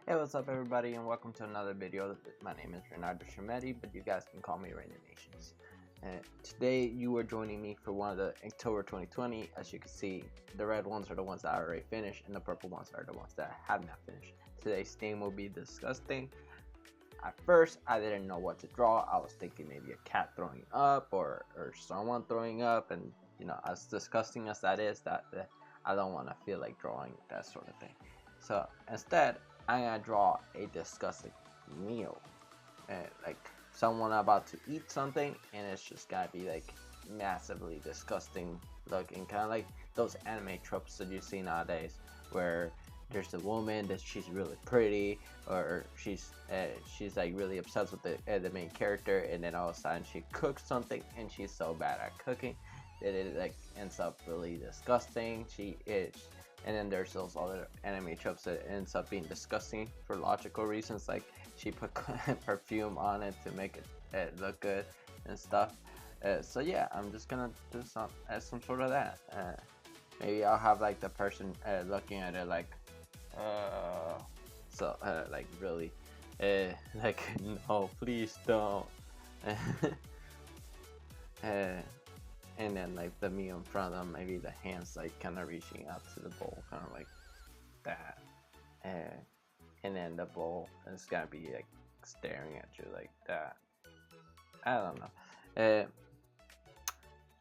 Hey, what's up everybody, and welcome to another video. My name is Reynaldo Schelmetty, but you guys can call me Reynamations. And today you are joining me for one of the October 2020. As you can see, the red ones are the ones that I already finished, and the purple ones are the ones that I have not finished. Today's theme will be disgusting. At first, I didn't know what to draw. I was thinking maybe a cat throwing up or someone throwing up, and you know, as disgusting as that is, that I don't want to feel like drawing that sort of thing. So instead, I'm gonna draw a disgusting meal, like someone about to eat something, and it's just gonna be like massively disgusting looking, kind of like those anime tropes that you see nowadays, where there's a woman that she's really pretty, or she's like really obsessed with the main character, and then all of a sudden she cooks something and she's so bad at cooking that it like ends up really disgusting. And then there's those other anime tropes that ends up being disgusting for logical reasons, like she put perfume on it to make it look good and stuff. So yeah, I'm just gonna do some sort of that. Maybe I'll have like the person looking at it like like really like, no, please don't. And then like the meal in front of them, maybe the hands like kind of reaching out to the bowl, kind of like that, and then the bowl is gonna be like staring at you like that. I don't know.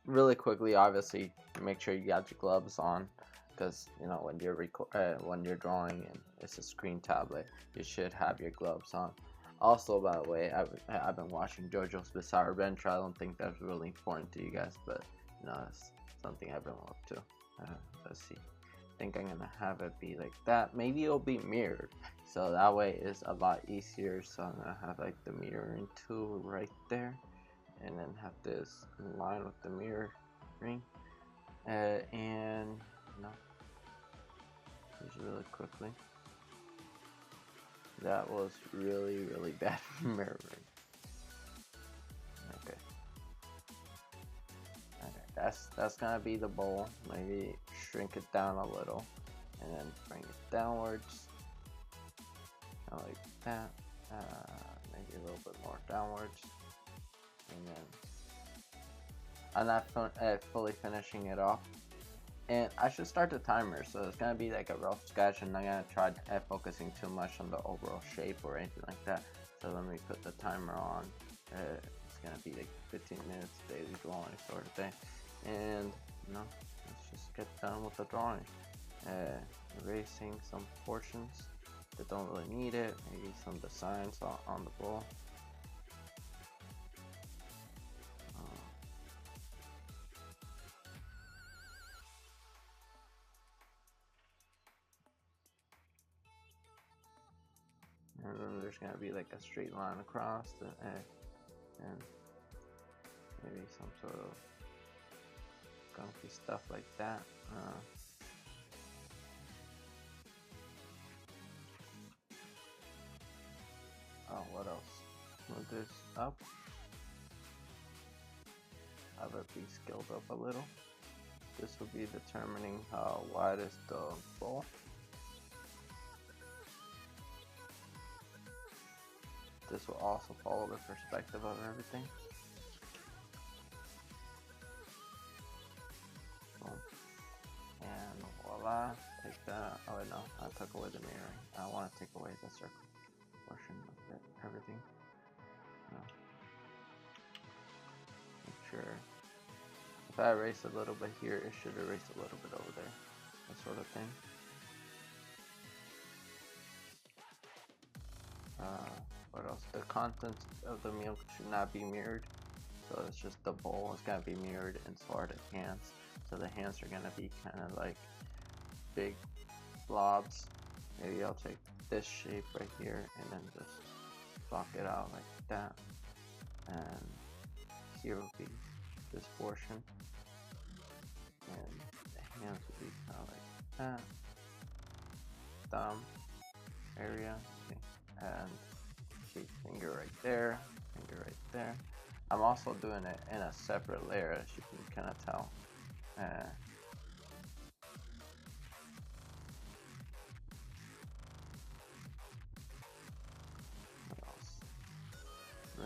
Really quickly, obviously, make sure you got your gloves on, because you know when you're drawing and it's a screen tablet, you should have your gloves on. Also, by the way, I've been watching JoJo's Bizarre Adventure. I don't think that's really important to you guys, but you know, it's something I've been up to. Let's see. I think I'm gonna have it be like that. Maybe it'll be mirrored, so that way it's a lot easier. So I'm gonna have like the mirroring tool right there, and then have this in line with the mirroring, and you know, just really quickly. That was really bad mirroring. Okay. That's gonna be the bowl. Maybe shrink it down a little, and then bring it downwards, kind of like that. Maybe a little bit more downwards, and then I'm not fully finishing it off. And I should start the timer, so it's gonna be like a rough sketch, and I'm gonna try focusing too much on the overall shape or anything like that. So let me put the timer on. It's gonna be like 15 minutes daily drawing sort of thing. And you know, let's just get done with the drawing. Erasing some portions that don't really need it, maybe some designs on the bowl. And then there's gonna be like a straight line across and maybe some sort of gunky stuff like that. Oh, what else? Move this up. Have it be scaled up a little. This will be determining how wide is the bowl. This will also follow the perspective of everything. Boom. And voila, take that. Oh no, I took away the mirroring. I want to take away the circle portion of it, everything. No. Make sure, if I erase a little bit here, it should erase a little bit over there. That sort of thing. What else? The contents of the meal should not be mirrored. So it's just the bowl is gonna be mirrored, and so are the hands. So the hands are gonna be kind of like big blobs. Maybe I'll take this shape right here and then just block it out like that. And here will be this portion, and the hands will be kind of like that. Thumb area, okay. And finger right there, finger right there. I'm also doing it in a separate layer, as you can kind of tell.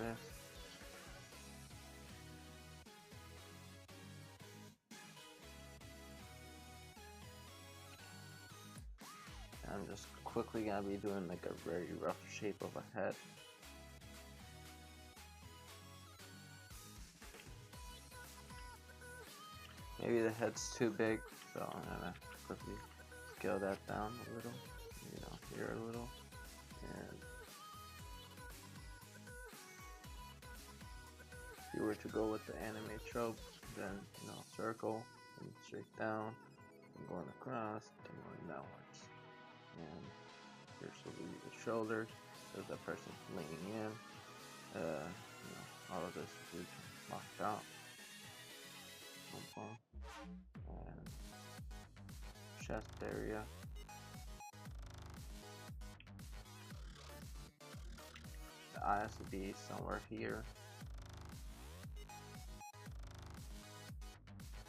this. I'm just quickly gonna be doing like a very rough shape of a head. Maybe the head's too big, so I'm gonna quickly scale that down a little, you know, here a little, and if you were to go with the anime trope, then, you know, circle, and straight down, and going across, and going downwards. And here's will be the shoulders, there's that person leaning in, you know, all of this will be locked out. And chest area. The eyes will be somewhere here.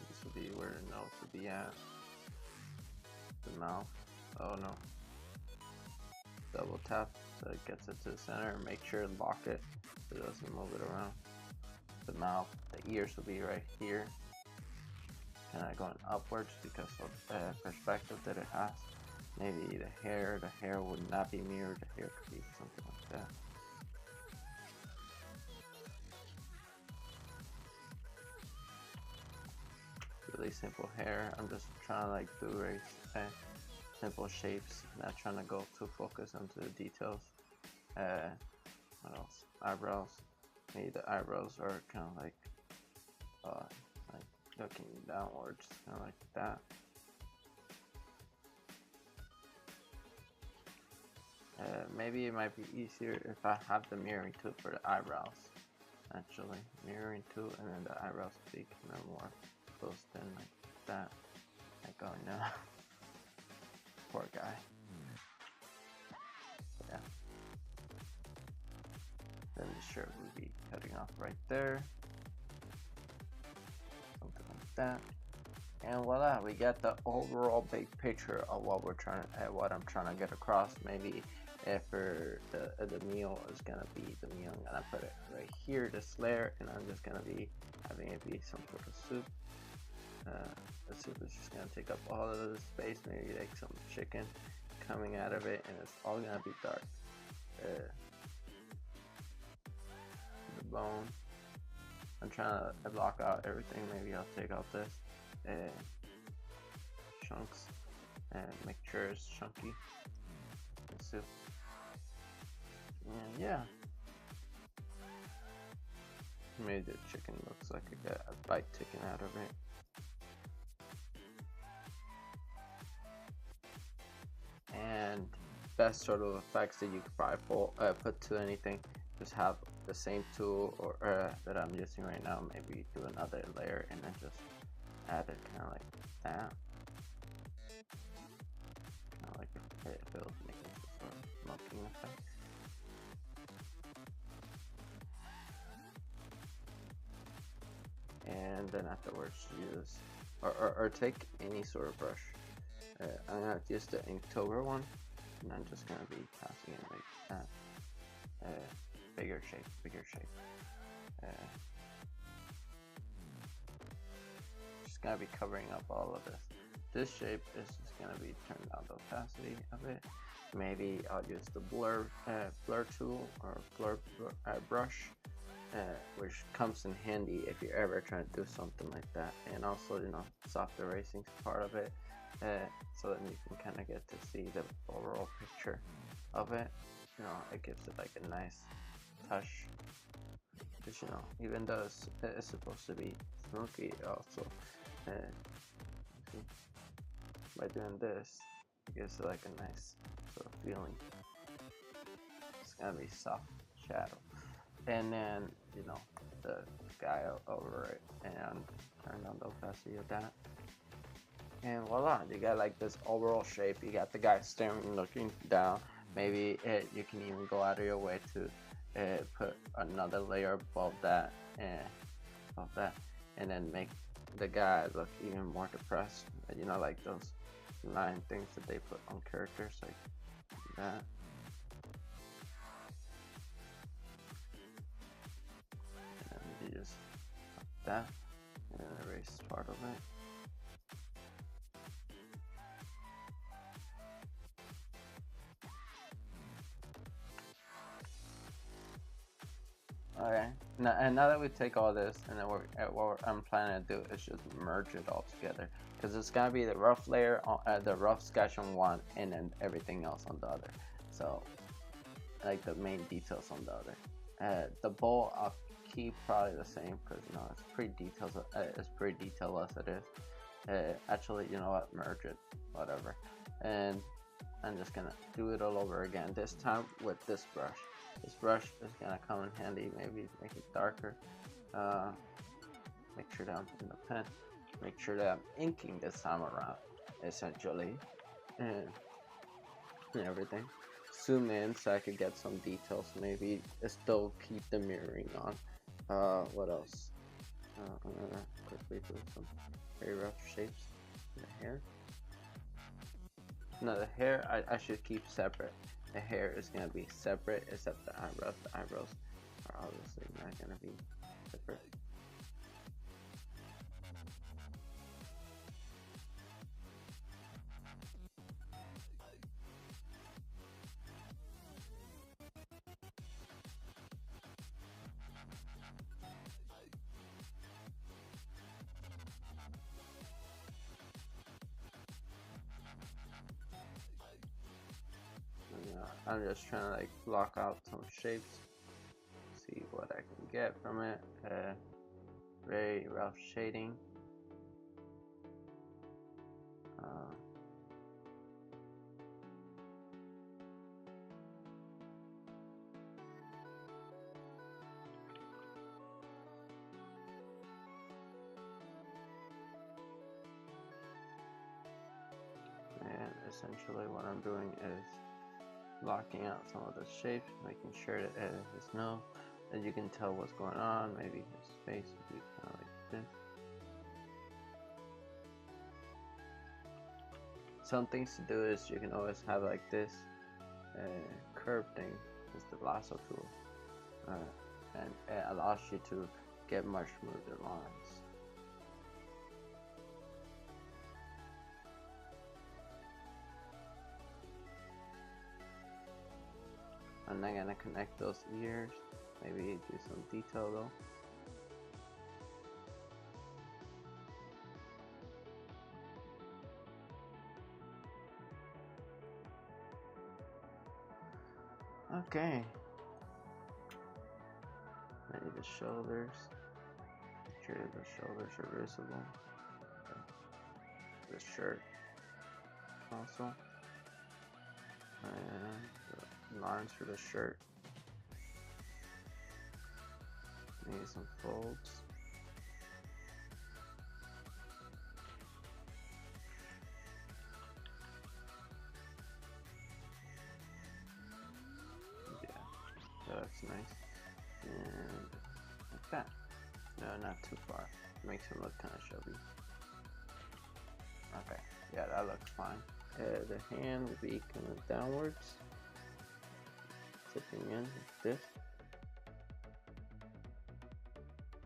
This will be where the nose will be at. The mouth. Oh no. Double tap so it gets it to the center. Make sure to lock it so it doesn't move it around. The mouth, the ears will be right here. Kind of going upwards because of the perspective that it has. Maybe the hair would not be mirrored, the hair could be something like that. Really simple hair. I'm just trying to like do very simple shapes, not trying to go too focused onto the details. What else? Eyebrows. Maybe the eyebrows are kind of like looking downwards, kind of like that. Maybe it might be easier if I have the mirroring tool for the eyebrows. Actually, mirroring tool, and then the eyebrows will be kind of more close in like that. Like going now. Poor guy. Yeah. Then the shirt will be cutting off right there. Something like that. And voila, we got the overall big picture of what we're trying, what I'm trying to get across. Maybe for the meal is gonna be the meal. I'm gonna put it right here, this layer, and I'm just gonna be having it be some sort of soup. The soup is just gonna take up all of the space. Maybe like some chicken coming out of it, and it's all gonna be dark. The bone. I'm trying to block out everything. Maybe I'll take out this chunks and make sure it's chunky. The soup. And yeah. Maybe the chicken looks like I got a bite taken out of it. And best sort of effects that you could probably put to anything, just have the same tool or that I'm using right now. Maybe do another layer and then just add it kind of like that. Kind of like if it was making some sort of smoking effect. And then afterwards use or take any sort of brush. I'm gonna use the Inktober one, and I'm just gonna be passing it like that. Bigger shape. Just gonna be covering up all of this. This shape is just gonna be turned down the opacity of it. Maybe I'll use the blur tool or blur brush, which comes in handy if you're ever trying to do something like that. And also, you know, soft erasing is part of it. So that you can kind of get to see the overall picture of it. You know, it gives it like a nice touch. Because, you know, even though it's supposed to be smoky, also by doing this, it gives it like a nice sort of feeling. It's gonna be soft shadow, and then, you know, the guy over it, and turn down the opacity of that. And voila, you got like this overall shape. You got the guy staring, looking down. Maybe you can even go out of your way to put another layer above that, and then make the guy look even more depressed. You know, like those line things that they put on characters, like that. that, and then erase part of it. Okay, now that we take all this, and then what I'm planning to do is just merge it all together, because it's gonna be the rough layer on the rough sketch on one, and then everything else on the other. So, like the main details on the other. The bowl I'll keep probably the same, because you know it's pretty detailed. It's pretty detailed as it is. Actually, you know what? Merge it, whatever. And I'm just gonna do it all over again. This time with this brush. This brush is gonna come in handy. Maybe make it darker. Make sure that I'm in the pen. Make sure that I'm inking this time around, essentially, and everything. Zoom in so I could get some details. Maybe still keep the mirroring on. What else? I'm gonna quickly do some very rough shapes. The hair. No, the hair I should keep separate. The hair is gonna be separate, except the eyebrows. The eyebrows are obviously not gonna be separate. I'm just trying to like block out some shapes, see what I can get from it. Very rough shading. And essentially what I'm doing is blocking out some of the shapes, making sure that his nose, that you can tell what's going on. Maybe his face would be kind of like this. Some things to do is you can always have like this curve thing. It's the lasso tool, and it allows you to get much smoother lines. I'm not gonna connect those ears. Maybe do some detail though. Okay. Maybe the shoulders. Make sure the shoulders are visible. Okay. The shirt also. And the lines for the shirt. Maybe some folds. Yeah, that's nice. And like that. No, not too far. Makes him look kind of chubby. Okay, yeah, that looks fine. The hand will be coming downwards, tipping in like this.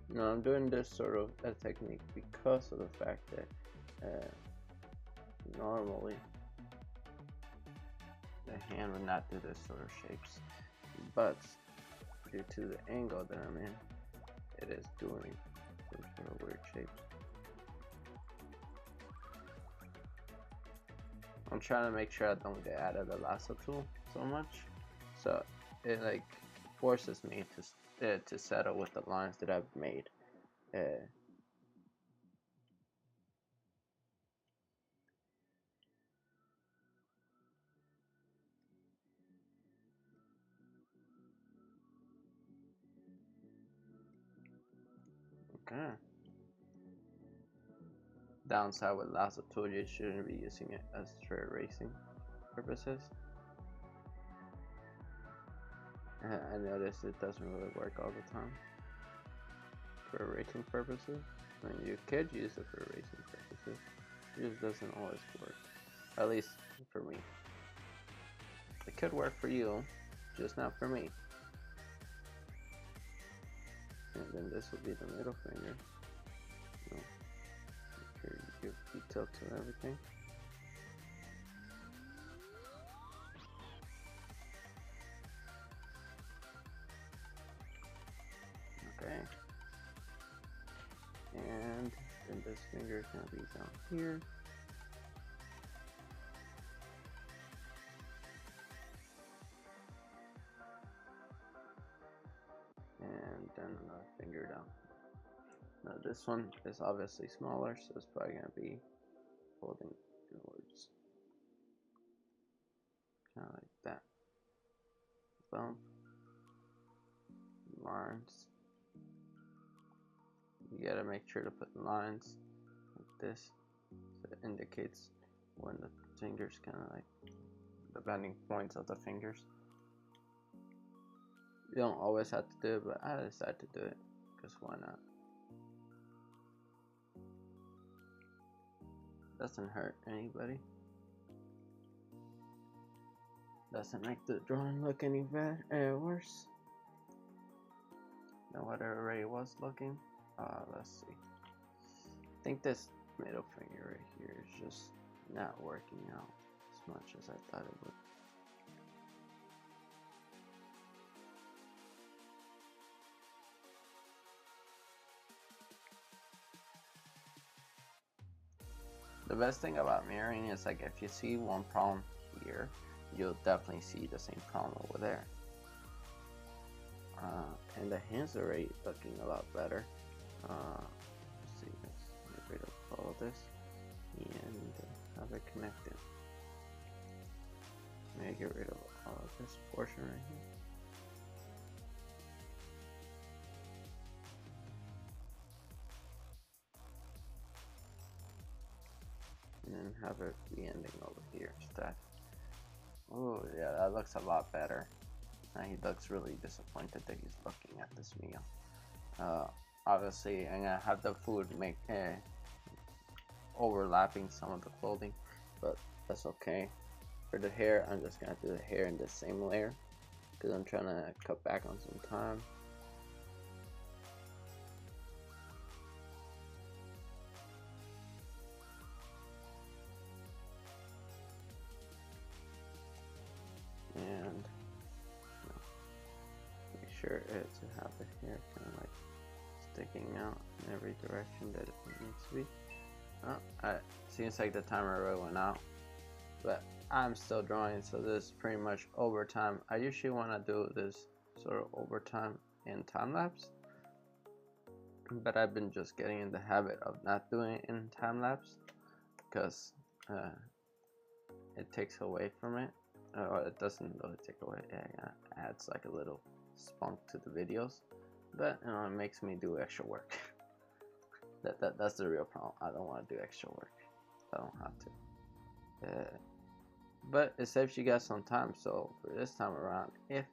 Now I'm doing this sort of a technique because of the fact that normally the hand would not do this sort of shapes, but due to the angle that I'm in, it is doing some sort of weird shapes. I'm trying to make sure I don't get out of the lasso tool so much, so it like forces me to settle with the lines that I've made. Okay. Downside with lasso tool, you shouldn't be using it as for erasing purposes. I noticed it doesn't really work all the time for erasing purposes. I mean, you could use it for erasing purposes. It just doesn't always work. At least for me. It could work for you, just not for me. And then this will be the middle finger. tilt to everything. Okay. And then this finger is going to be down here. And then another finger down. Now this one is obviously smaller, so it's probably going to be holding inwards. Kind of like that. Boom. Lines. You gotta make sure to put lines like this, so it indicates when the fingers kind of like the bending points of the fingers. You don't always have to do it, but I decided to do it because why not? Doesn't hurt anybody. Doesn't make the drawing look any worse than what it already was looking. Let's see. I think this middle finger right here is just not working out as much as I thought it would. The best thing about mirroring is like if you see one problem here, you'll definitely see the same problem over there. And the hands are already looking a lot better. Let's see, let's get rid of all of this and have it connected. Maybe get rid of all of this portion right here. And then have it be ending over here instead. Oh yeah, that looks a lot better. Now he looks really disappointed that he's looking at this meal. Obviously, I'm gonna have the food make overlapping some of the clothing, but that's okay. For the hair, I'm just gonna do the hair in the same layer because I'm trying to cut back on some time. And make sure to have the hair kind of like sticking out in every direction that it needs to be. Seems like the timer really went out, but I'm still drawing, so this is pretty much overtime. I usually want to do this sort of overtime in time-lapse, but I've been just getting in the habit of not doing it in time-lapse because it takes away from it. It doesn't really take away, it adds like a little spunk to the videos, but you know, it makes me do extra work. That's the real problem. I don't want to do extra work. I don't have to. But it saves you guys some time. So for this time around, if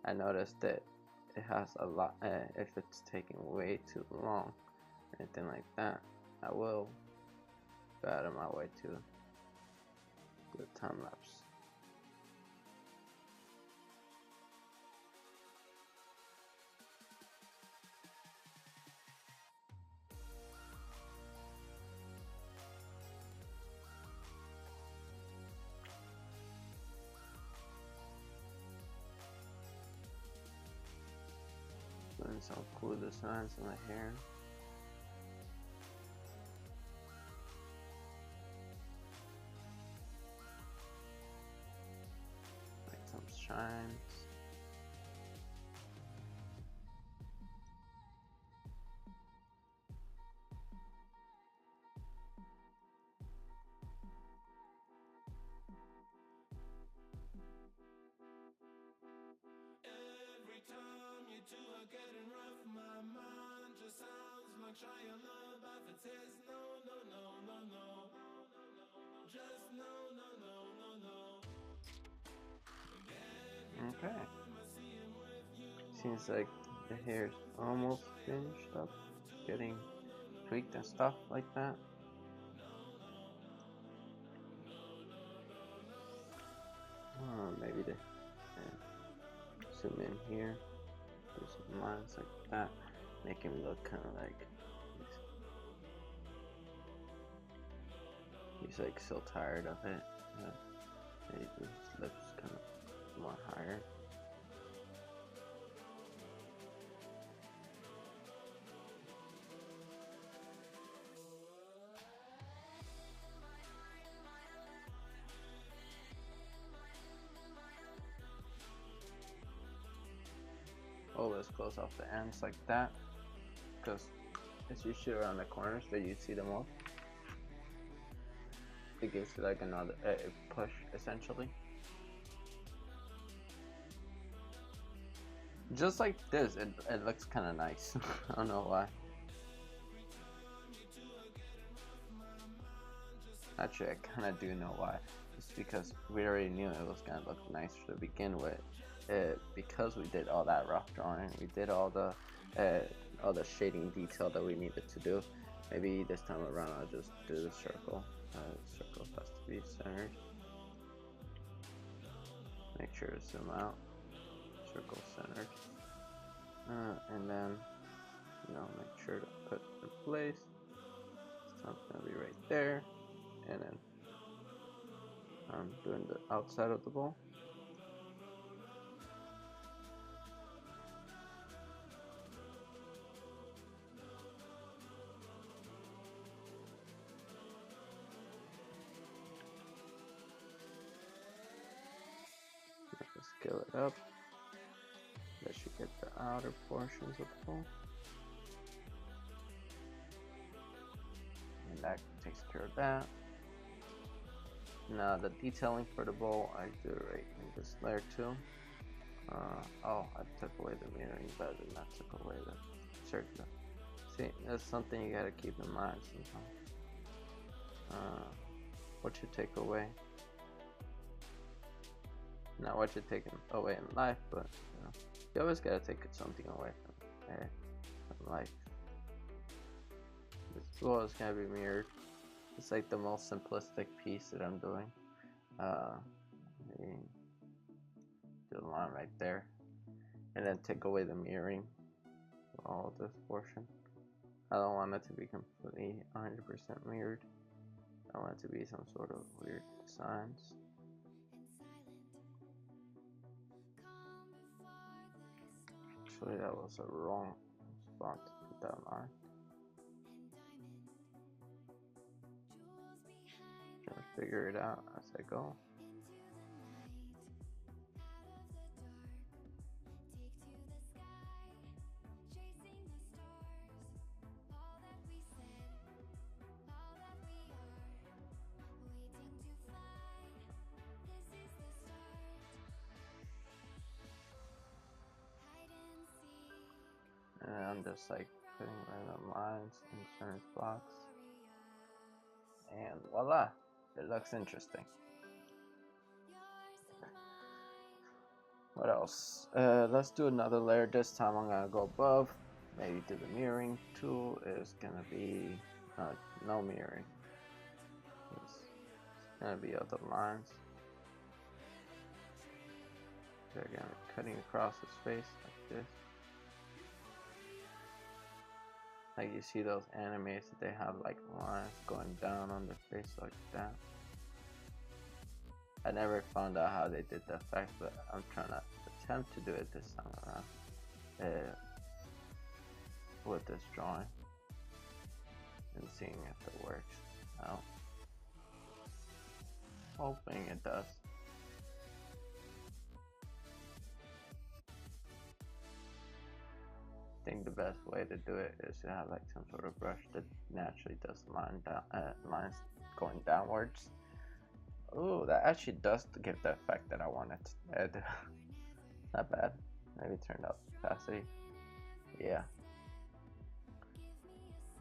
I notice that it has a lot, if it's taking way too long, anything like that, I will go out of my way to do a time lapse. Doing some cool designs on the hair. Like some shines. Getting rough, my mind just sounds like trying love, but it says no, no, no, no, no, just no, no, no, no, no. Okay. Seems like the hair's almost finished up, getting tweaked and stuff like that. Maybe to zoom in here. Do some lines like that, make him look kind of like He's like so tired of it. His lips kind of more higher. Always close off the ends like that, because as you shoot around the corners that you see the most, it gives you like another push essentially. Just like this, it looks kind of nice. I don't know why. Actually, I kind of do know why. It's because we already knew it was gonna look nice to begin with. Because we did all that rough drawing, we did all the shading detail that we needed to do. Maybe this time around I'll just do the circle. Circle has to be centered. Make sure to zoom out. Circle centered. And then, make sure to put in place. So it's gonna be right there. And then I'm doing the outside of the ball. Scale it up. That should get the outer portions of the ball. And that takes care of that. Now the detailing for the bowl, I do right in this layer too. Oh, I took away the mirroring, but I did not took away the circular. See, that's something you gotta keep in mind sometimes. What you take away. Not what you're taking away in life, but you always gotta take something away from life. This wall is gonna be mirrored. It's like the most simplistic piece that I'm doing. Maybe do a line right there, and then take away the mirroring for all of this portion. I don't want it to be completely 100% mirrored. I want it to be some sort of weird designs. Actually, that was a wrong spot to put that line. Trying to figure it out as I go. And I'm just like putting random lines in certain spots. And voila, it looks interesting. What else? Let's do another layer. This time I'm gonna go above. Maybe do the mirroring tool. Is gonna be no mirroring. It's gonna be other lines. They're gonna be cutting across his face like this. Like you see those animes that they have like lines going down on their face like that. I never found out how they did the effect, but I'm trying to attempt to do it this time around with this drawing and seeing if it works out. Hoping it does. I think the best way to do it is to have like some sort of brush that naturally does lines going downwards. Ooh, that actually does give the effect that I wanted. Not bad. Maybe turned out opacity. Yeah.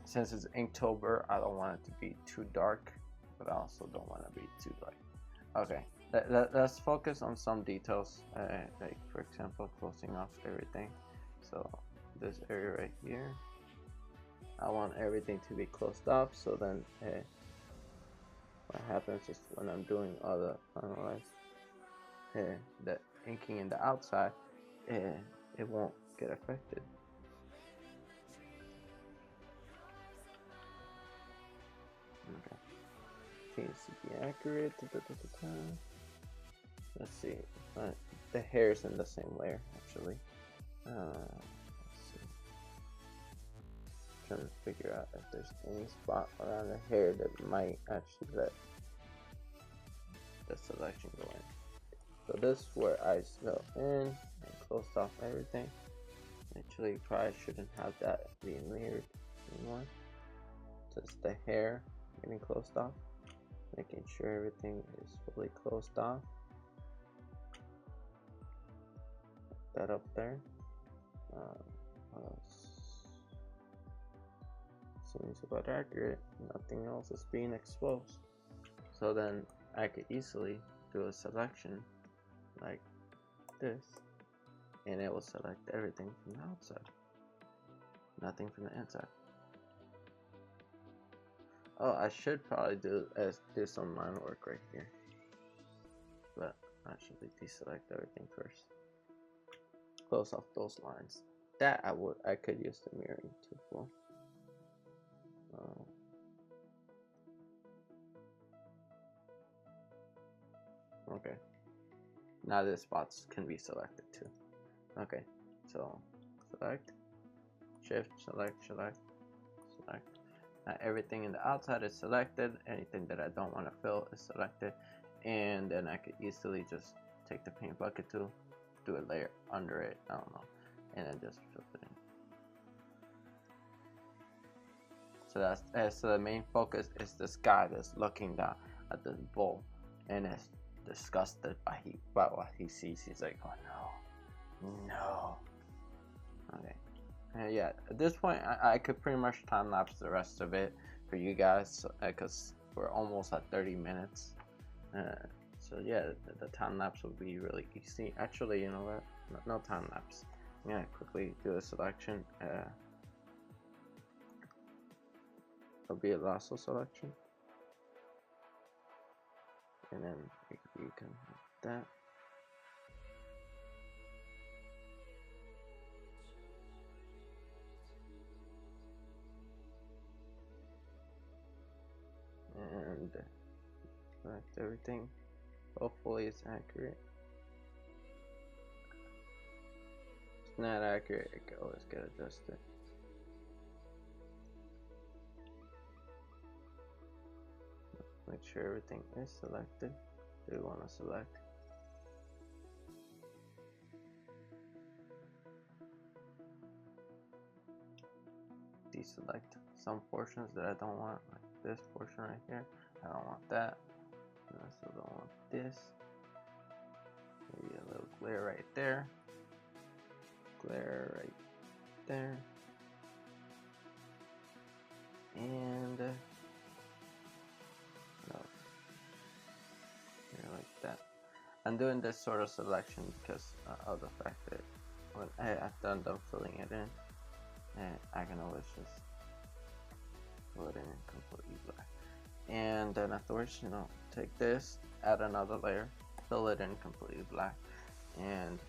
Since it's Inktober, I don't want it to be too dark, but I also don't want to be too light. Okay, let's focus on some details, like for example, closing off everything. So this area right here, I want everything to be closed off, so then what happens is when I'm doing all the finalized, the inking in the outside, it won't get affected. Okay. needs to be accurate. Let's see. The hair is in the same layer actually. Let's see. Trying to figure out if there's any spot around the hair that might actually let the selection go in. So this is where I go in and closed off everything. Actually, probably shouldn't have that being weird anymore. Just the hair getting closed off, making sure everything is fully closed off. Put that up there. Seems about accurate. Nothing else is being exposed. So then I could easily do a selection like this, and it will select everything from the outside, nothing from the inside. Oh, I should probably do some line work right here, but I should deselect everything first. Close off those lines. That I could use the mirroring tool for. Okay. Now the spots can be selected too. Okay, so select, shift, select. Now everything in the outside is selected. Anything that I don't want to fill is selected, and then I could easily just take the paint bucket tool, do a layer under it, I don't know, and then just fill it in. So the main focus is this guy that's looking down at this bowl and is disgusted by what he sees. He's like, oh no. Okay. Yeah, at this point I could pretty much time lapse the rest of it for you guys, because we're almost at 30 minutes. So yeah, the time lapse will be really easy. Actually, you know what? No time lapse. I'm gonna quickly do a selection. It'll be a lasso selection, and then you can have that. And select everything. Hopefully it's accurate. If it's not accurate, it can always get adjusted. Make sure everything is selected. Do you want to select? Deselect some portions that I don't want, like this portion right here. I don't want that. And I still don't want this. Maybe a little glare right there. Glare right there. And no, here like that. I'm doing this sort of selection because of the fact that when after I'm done filling it in, I can always just put it in completely black. And then afterwards, you know, take this, add another layer, fill it in completely black, and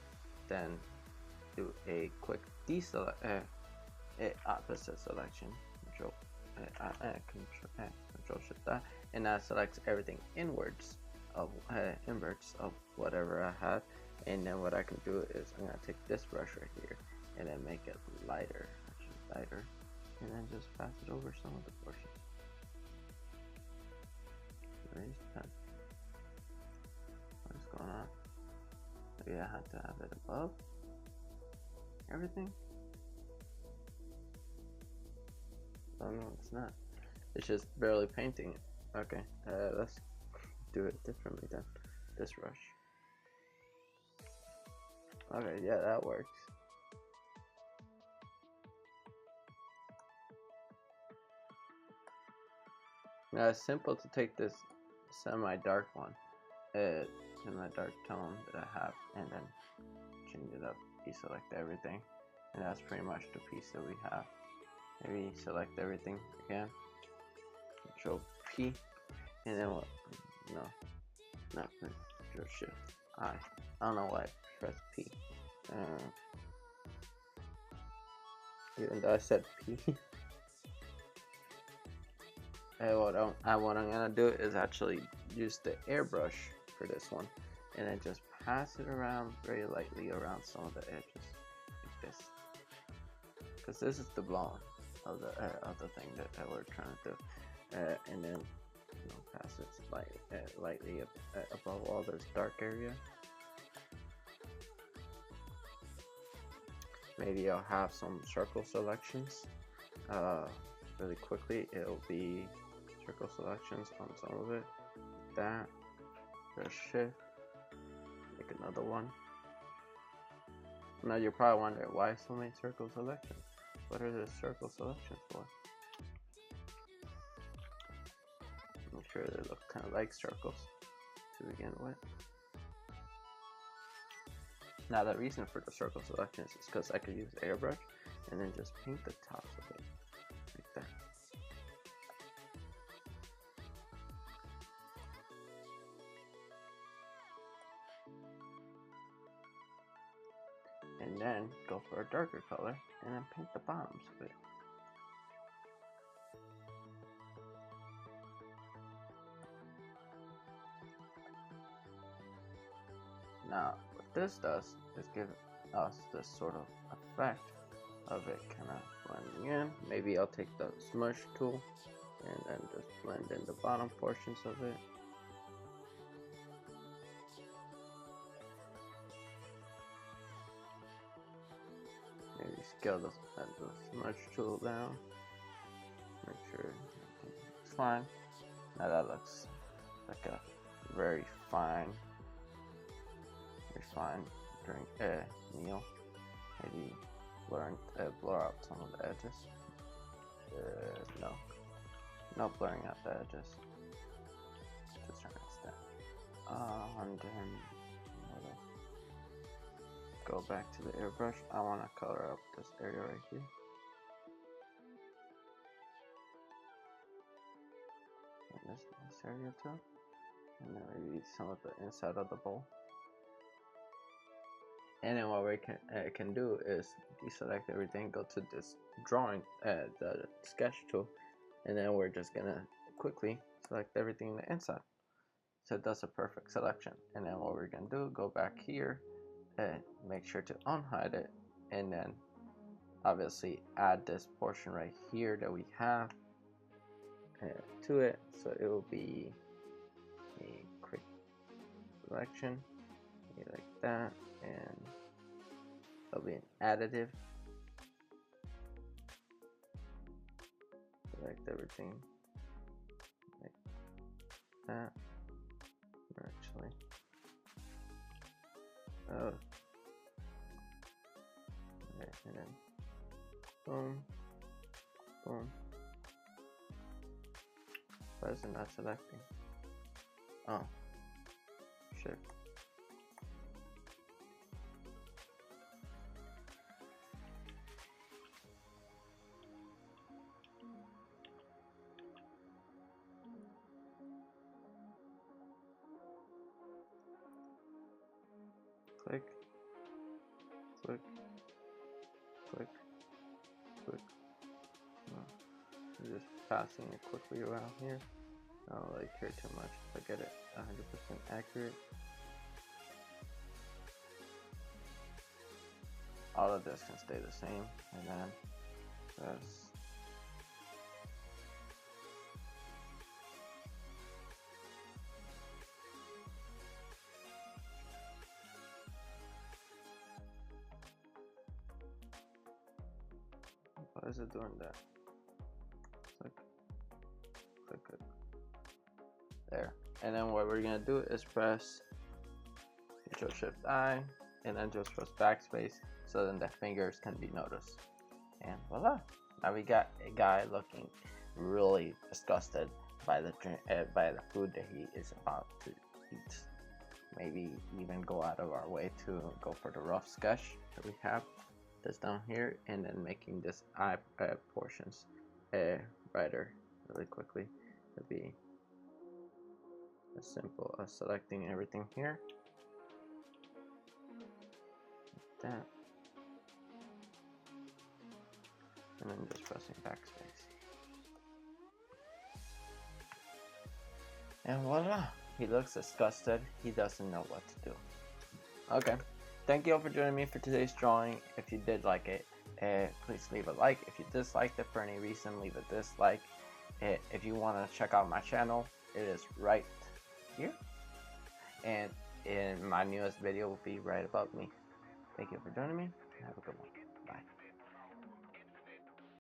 then do a quick opposite selection. Control Shift that, and that selects everything inwards of whatever I have. And then what I can do is I'm gonna take this brush right here and then make it lighter, and then just pass it over some of the portions. What's going on? Maybe I have to have it above everything. Oh no, it's not. It's just barely painting it. Okay, let's do it differently then. This brush. Okay, yeah, that works. Now it's simple to take this semi-dark one, semi-dark tone that I have, and then change it up, deselect everything, and that's pretty much the piece that we have. Maybe select everything again, Control P, and then what? No, not Control Shift I. I don't know why I pressed P. Even though I said P. what I'm gonna do is actually use the airbrush for this one, and then just pass it around very lightly around some of the edges, like this, because this is the blonde of the thing that we're trying to do, and then pass it lightly above all this dark area. Maybe I'll have some circle selections. Really quickly, it'll be circle selections on some of it. That, press shift, make another one. Now you're probably wondering why so many circle selections. What are the circle selections for? Make sure they look kind of like circles to begin with. Now the reason for the circle selections is because I could use the airbrush and then just paint the tops of it like that. And then go for a darker color and then paint the bottoms of it. Now what this does is give us this sort of effect of it kind of blending in. Maybe I'll take the smudge tool and then just blend in the bottom portions of it. Maybe scale the smudge tool down. Make sure it's fine. Now that looks like a very fine drink meal. Maybe blur out some of the edges. No, not blurring out the edges. Just trying to extend. And then go back to the airbrush. I want to color up this area right here. And this area too. And then maybe some of the inside of the bowl. And then what we can do is deselect everything, go to this drawing, the sketch tool, and then we're just gonna quickly select everything in the inside. So that's a perfect selection. And then what we're gonna do, go back here and make sure to unhide it, and then obviously add this portion right here that we have to it. So it will be a quick selection like that, and it'll be an additive. Select everything like that. Actually, oh, okay, and then boom, boom. Why is it not selecting? Oh, shit. Click, click, click, click. No. I'm just passing it quickly around here. I don't really care too much if I get it 100% accurate. All of this can stay the same, and then press. Why is it doing that? Click, click, click. There. And then what we're gonna do is press Control Shift I, and then just press backspace so then the fingers can be noticed. And voila! Now we got a guy looking really disgusted by the food that he is about to eat. Maybe even go out of our way to go for the rough sketch that we have this down here, and then making this eye portions brighter really quickly. It'll be as simple as selecting everything here like that, and then just pressing backspace. And voila, he looks disgusted. He doesn't know what to do. Okay, thank you all for joining me for today's drawing. If you did like it, please leave a like. If you disliked it for any reason, leave a dislike. If you want to check out my channel, it is right here. And my newest video will be right above me. Thank you for joining me. Have a good one.